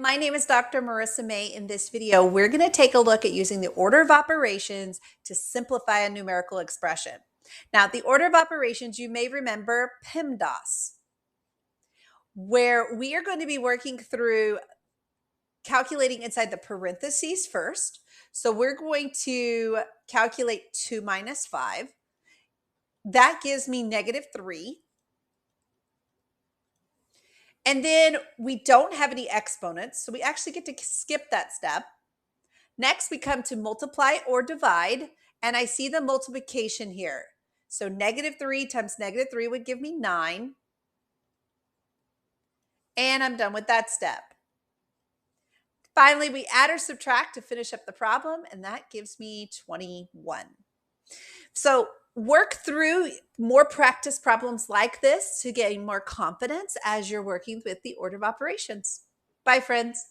My name is Dr. Marissa May. In this video, we're going to take a look at using the order of operations to simplify a numerical expression. Now, the order of operations, you may remember PEMDAS, where we are going to be working through calculating inside the parentheses first. So we're going to calculate 2 minus 5. That gives me -3. And then we don't have any exponents, so we actually get to skip that step. Next, we come to multiply or divide, and I see the multiplication here. So -3 times -3 would give me 9. And I'm done with that step. Finally, we add or subtract to finish up the problem, and that gives me 21. So work through more practice problems like this to gain more confidence as you're working with the order of operations. Bye, friends.